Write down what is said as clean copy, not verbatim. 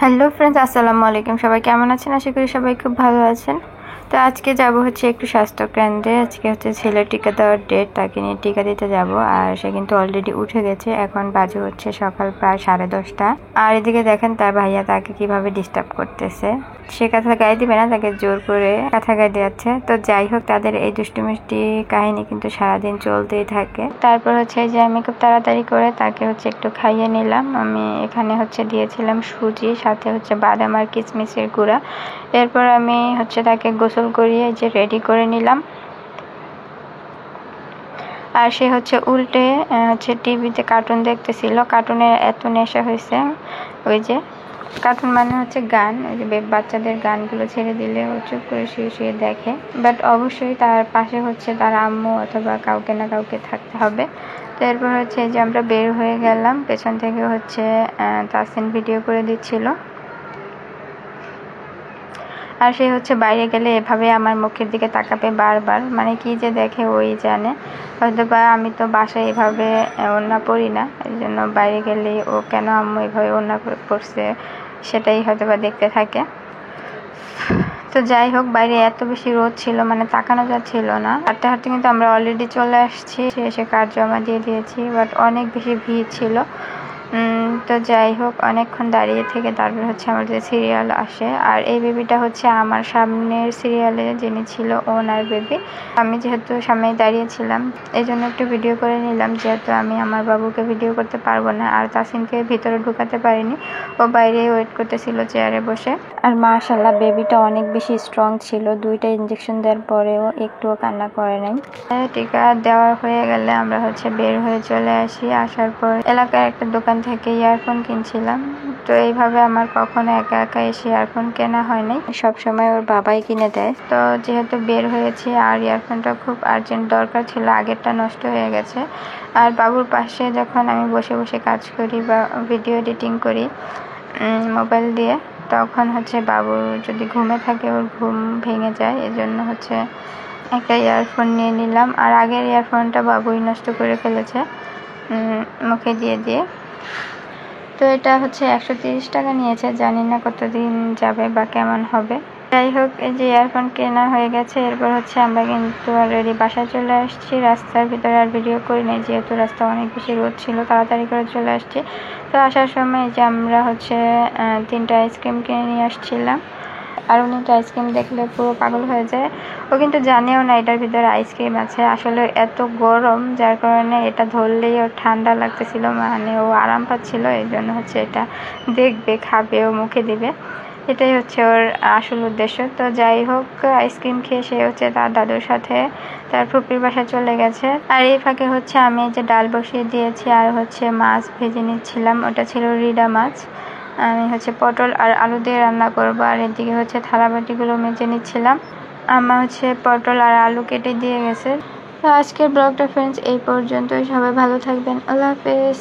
Hello friends, আসসালামু আলাইকুম। সবাই কেমন আছেন? আশা করি সবাই খুব ভালো আছেন। তো আজকে যাব হচ্ছে একটু স্বাস্থ্য কেন্দ্রে। আজকে হচ্ছে ছেলের টিকা দেওয়ার ডেট, তাকে নিয়ে টিকা দিতে যাব। আর সে কিন্তু অলরেডি উঠে গেছে। এখন বাজে হচ্ছে সকাল প্রায় 10:30। আর এদিকে দেখেন তার ভাইয়া তাকে কিভাবে ডিস্টার্ব করতেছে। সে কথা গায়ে দিবে না, তাকে জোর করে কথা গায়ে দিচ্ছে। তো যাই হোক, তাদের এই দুষ্টুমিষ্টি কাহিনী কিন্তু সারাদিন চলতেই থাকে। তারপর হচ্ছে যে আমি খুব তাড়াতাড়ি করে তাকে হচ্ছে একটু খাইয়ে নিলাম। আমি এখানে হচ্ছে দিয়েছিলাম সুজি, সাথে হচ্ছে বাদাম আর কিশমিশের গুঁড়া। এরপর আমি হচ্ছে তাকে গোসল করিয়ে যে রেডি করে নিলাম। আর সে হচ্ছে উল্টে হচ্ছে টিভিতে কার্টুন দেখতেছিল। কার্টুনের এত নেশা হয়েছে, ওই যে কার্টুন মানে হচ্ছে গান, ওই যে বাচ্চাদের গানগুলো ছেড়ে দিলে ও চুপ করে শুয়ে শুয়ে দেখে। বাট অবশ্যই তার পাশে হচ্ছে তার আম্মু অথবা কাউকে না কাউকে থাকতে হবে। তো এরপর হচ্ছে যে আমরা বের হয়ে গেলাম। পেছন থেকে হচ্ছে তাসিন ভিডিও করে দিচ্ছিল। আর সে হচ্ছে বাইরে গেলে এভাবে আমার মুখের দিকে তাকাবে বারবার, মানে কি যে দেখে ওই জানে। হয়তো বা আমি তো বাসায় এভাবে ওড়না পরি না, এই জন্য বাইরে গেলে ও কেন আম্মু এভাবে ওড়না পরছে সেটাই হয়তো বা দেখতে থাকে। তো যাই হোক, বাইরে এত বেশি রোদ ছিল, মানে তাকানো যাচ্ছিল না। হাঁটতে হাঁটতে কিন্তু আমরা অলরেডি চলে আসছি, এসে কার্ড জমা দিয়ে দিয়েছি। বাট অনেক বেশি ভিড় ছিল। তো যাই হোক, অনেকক্ষণ দাঁড়িয়ে থেকে তারপর হচ্ছে আমাদের সিরিয়াল আসে। আর এই বেবিটা হচ্ছে আমার সামনের সিরিয়ালে যিনি ছিল ওনার বেবি। আমি যেহেতু সামনে দাঁড়িয়েছিলাম এই জন্য একটু ভিডিও করে নিলাম, যেহেতু আমি আমার বাবুকে ভিডিও করতে পারবো না। আর তাসিনকে ভিতরে ঢুকাতে পারিনি, ও বাইরে ওয়েট করতেছিল চেয়ারে বসে। আর মাশাআল্লাহ, বেবিটা অনেক বেশি স্ট্রং ছিল। 2টা ইঞ্জেকশন দেওয়ার পরেও একটুও কান্না করে নাই। টিকা দেওয়া হয়ে গেলে আমরা হচ্ছে বের হয়ে চলে আসি। আসার পর এলাকার একটা দোকান থেকে ইয়ারফোন কিনছিলাম। তো এইভাবে আমার কখনো একা একা এসে ইয়ারফোন কেনা হয় নাই, সবসময় ওর বাবাই কিনে দেয়। তো যেহেতু বের হয়েছি আর ইয়ারফোনটা খুব আর্জেন্ট দরকার ছিল, আগেরটা নষ্ট হয়ে গেছে। আর বাবুর পাশে যখন আমি বসে বসে কাজ করি বা ভিডিও এডিটিং করি মোবাইল দিয়ে, তখন হচ্ছে বাবু যদি ঘুমে থাকে ওর ঘুম ভেঙে যায়, এজন্য হচ্ছে একটা ইয়ারফোন নিয়ে নিলাম। আর আগের ইয়ারফোনটা বাবুই নষ্ট করে ফেলেছে মুখে দিয়ে দিয়ে। তো এটা হচ্ছে 130 টাকা নিয়েছে, জানি না কতদিন যাবে বা কেমন হবে। যাই হোক, এই যে ইয়ারফোন কেনা হয়ে গেছে। এরপর হচ্ছে আমরা কিন্তু অলরেডি বাসায় চলে আসছি। রাস্তার ভিতরে আর ভিডিও করি নাই, যেহেতু রাস্তা অনেক বেশি রোদ ছিল, তাড়াতাড়ি করে চলে আসছি। তো আসার সময় যে আমরা হচ্ছে 3টা আইসক্রিম কিনে নিয়ে আসছিলাম। আর উনি তো আইসক্রিম দেখলে পুরো পাগল হয়ে যায়। ও কিন্তু জানেও না এটার ভিতরে আইসক্রিম আছে। আসলে এত গরম, যার কারণে এটা ধরলেই ওর ঠান্ডা লাগতেছিল, মানে ও আরাম পাচ্ছিল। এই জন্য হচ্ছে এটা দেখবে, খাবে, ও মুখে দিবে, এটাই হচ্ছে ওর আসল উদ্দেশ্য। তো যাই হোক, আইসক্রিম খেয়ে সে হচ্ছে তার দাদুর সাথে তার ফুপির বাসায় চলে গেছে। আর এই ফাঁকে হচ্ছে আমি যে ডাল বসিয়ে দিয়েছি আর হচ্ছে মাছ ভেজে নিচ্ছিলাম, ওটা ছিল রিডা মাছ। আমি হচ্ছে পটল আর আলু দিয়ে রান্না করবো। আর এদিকে হচ্ছে থালাবাটিগুলো মেজে নিচ্ছিলাম। আমার হচ্ছে পটল আর আলু কেটে দিয়ে গেছে। তো আজকের ব্লগটা ফ্রেন্ডস এই পর্যন্তই। সবাই ভালো থাকবেন। আল্লাহ হাফেজ।